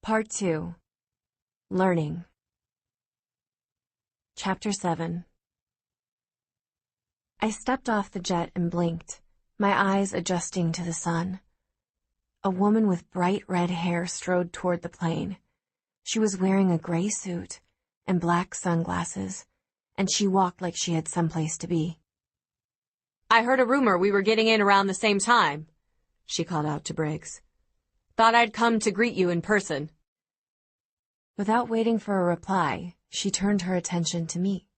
Part 2. Learning. Chapter 7. I stepped off the jet and blinked, my eyes adjusting to the sun. A woman with bright red hair strode toward the plane. She was wearing a gray suit and black sunglasses, and she walked like she had someplace to be. "I heard a rumor we were getting in around the same time," she called out to Briggs. "Thought I'd come to greet you in person." Without waiting for a reply, she turned her attention to me.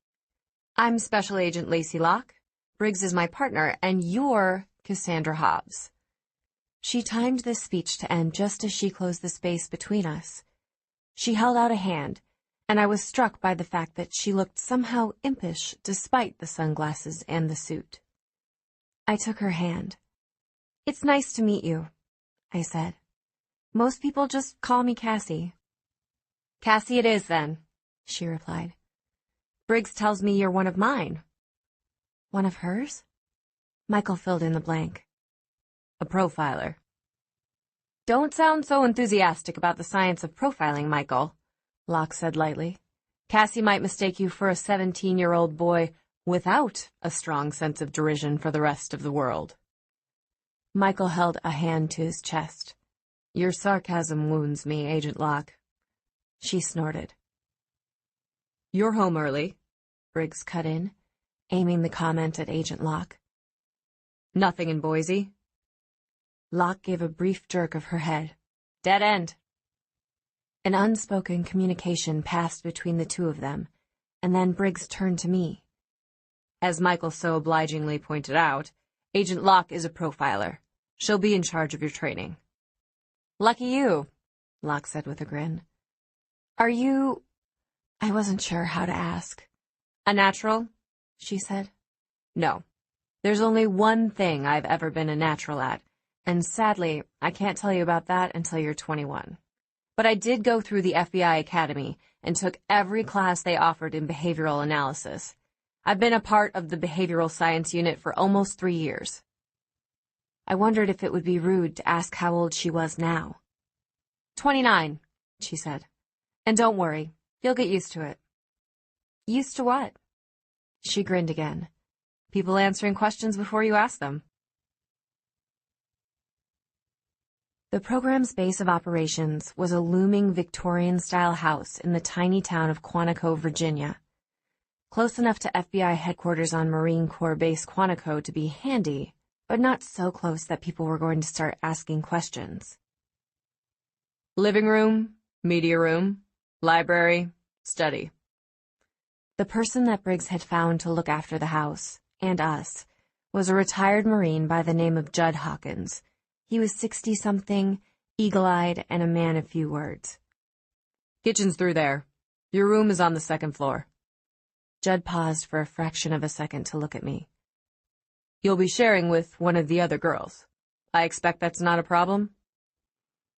"I'm Special Agent Lacey Locke. Briggs is my partner, and you're Cassandra Hobbs." She timed this speech to end just as she closed the space between us. She held out a hand, and I was struck by the fact that she looked somehow impish despite the sunglasses and the suit. I took her hand. "It's nice to meet you," I said. "Most people just call me Cassie." "Cassie it is, then," she replied. "Briggs tells me you're one of mine." "One of hers?" Michael filled in the blank. "A profiler." "Don't sound so enthusiastic about the science of profiling, Michael," Locke said lightly. "Cassie might mistake you for a 17-year-old boy without a strong sense of derision for the rest of the world." Michael held a hand to his chest. "Your sarcasm wounds me, Agent Locke." She snorted. "You're home early," Briggs cut in, aiming the comment at Agent Locke. "Nothing in Boise?" Locke gave a brief jerk of her head. "Dead end." An unspoken communication passed between the two of them, and then Briggs turned to me. "As Michael so obligingly pointed out, Agent Locke is a profiler. She'll be in charge of your training." "Lucky you," Locke said with a grin. "Are you—" I wasn't sure how to ask. "A natural?" she said. "No. There's only one thing I've ever been a natural at, and sadly, I can't tell you about that until you're 21. But I did go through the FBI Academy and took every class they offered in behavioral analysis. I've been a part of the behavioral science unit for almost 3 years. I wondered if it would be rude to ask how old she was now. 29, she said. "And don't worry, you'll get used to it." "Used to what?" She grinned again. "People answering questions before you ask them." The program's base of operations was a looming Victorian-style house in the tiny town of Quantico, Virginia. Close enough to FBI headquarters on Marine Corps Base Quantico to be handy, but not so close that people were going to start asking questions. "Living room, media room, library, study." The person that Briggs had found to look after the house, and us, was a retired Marine by the name of Judd Hawkins. He was 60-something, eagle-eyed, and a man of few words. "Kitchen's through there. Your room is on the 2nd floor. Judd paused for a fraction of a second to look at me. "You'll be sharing with one of the other girls. I expect that's not a problem?"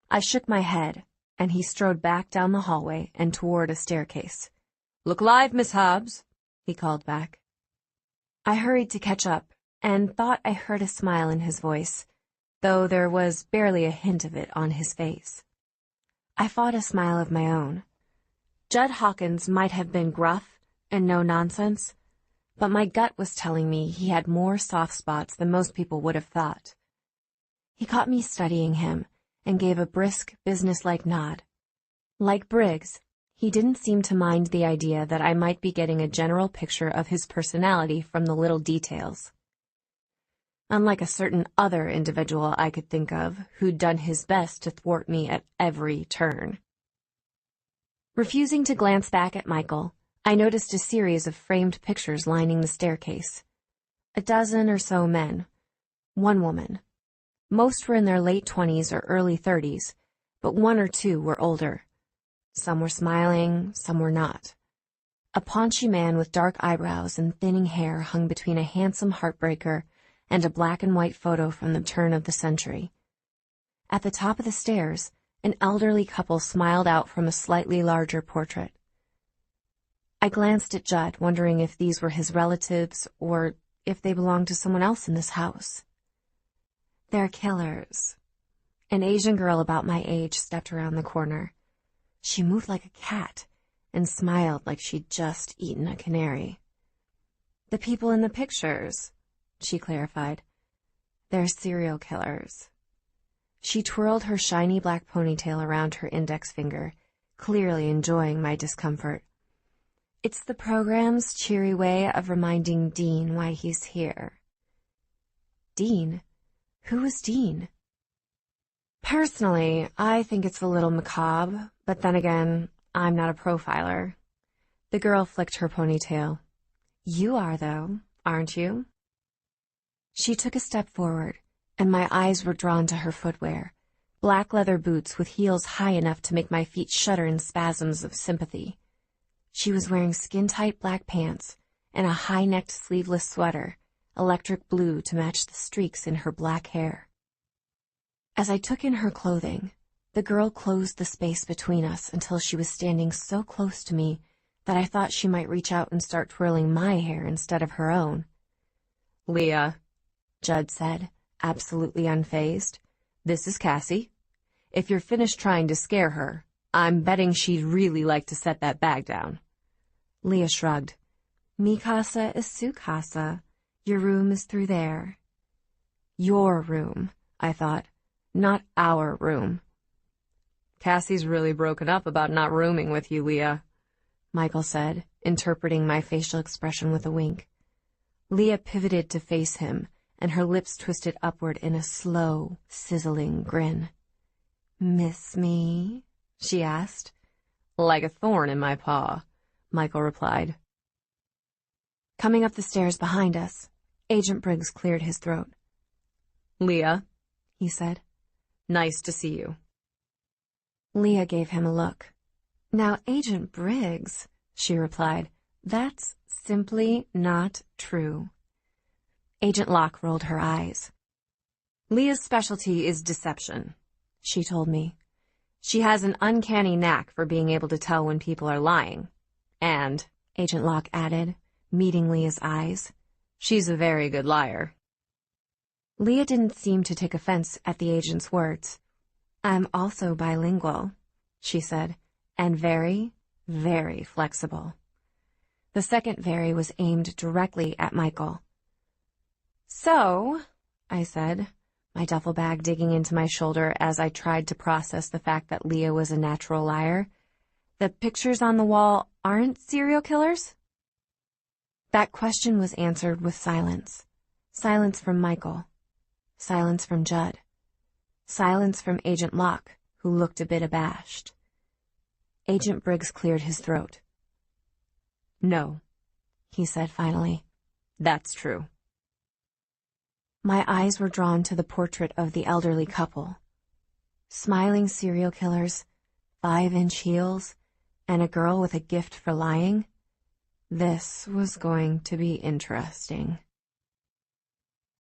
I shook my head, and he strode back down the hallway and toward a staircase. "Look live, Miss Hobbs," he called back. I hurried to catch up, and thought I heard a smile in his voice, though there was barely a hint of it on his face. I fought a smile of my own. Judd Hawkins might have been gruff and no-nonsense, but my gut was telling me he had more soft spots than most people would have thought. He caught me studying him and gave a brisk, businesslike nod. Like Briggs, he didn't seem to mind the idea that I might be getting a general picture of his personality from the little details. Unlike a certain other individual I could think of who'd done his best to thwart me at every turn. Refusing to glance back at Michael, I noticed a series of framed pictures lining the staircase. A dozen or so men. One woman. Most were in their late 20s or early 30s, but one or two were older. Some were smiling, some were not. A paunchy man with dark eyebrows and thinning hair hung between a handsome heartbreaker and a black and white photo from the turn of the century. At the top of the stairs, an elderly couple smiled out from a slightly larger portrait. I glanced at Judd, wondering if these were his relatives or if they belonged to someone else in this house. "They're killers." An Asian girl about my age stepped around the corner. She moved like a cat and smiled like she'd just eaten a canary. The people in the pictures, she clarified. They're serial killers. She twirled her shiny black ponytail around her index finger, clearly enjoying my discomfort. It's the program's cheery way of reminding Dean why he's here. Dean? Who was Dean? Personally, I think it's a little macabre, but then again, I'm not a profiler. The girl flicked her ponytail. You are, though, aren't you? She took a step forward, and my eyes were drawn to her footwear, black leather boots with heels high enough to make my feet shudder in spasms of sympathy. She was wearing skin-tight black pants and a high-necked sleeveless sweater, electric blue to match the streaks in her black hair. As I took in her clothing, the girl closed the space between us until she was standing so close to me that I thought she might reach out and start twirling my hair instead of her own. Leah, Judd said, absolutely unfazed, this is Cassie. If you're finished trying to scare her, I'm betting she'd really like to set that bag down. Leah shrugged. Mi casa is su casa. Your room is through there. Your room, I thought, not our room. Cassie's really broken up about not rooming with you, Leah, Michael said, interpreting my facial expression with a wink. Leah pivoted to face him, and her lips twisted upward in a slow, sizzling grin. Miss me? She asked. Like a thorn in my paw, Michael replied. Coming up the stairs behind us, Agent Briggs cleared his throat. Leah, he said, nice to see you. Leah gave him a look. Now, Agent Briggs, she replied, that's simply not true. Agent Locke rolled her eyes. Leah's specialty is deception, she told me. She has an uncanny knack for being able to tell when people are lying. And, Agent Locke added, meeting Leah's eyes, she's a very good liar. Leah didn't seem to take offense at the agent's words. I'm also bilingual, she said, and very, very flexible. The second very was aimed directly at Michael. So, I said, my duffel bag digging into my shoulder as I tried to process the fact that Leah was a natural liar, the pictures on the wall aren't serial killers? That question was answered with silence. Silence from Michael. Silence from Judd. Silence from Agent Locke, who looked a bit abashed. Agent Briggs cleared his throat. No, he said finally. That's true. My eyes were drawn to the portrait of the elderly couple. Smiling serial killers, 5-inch heels, and a girl with a gift for lying. This was going to be interesting.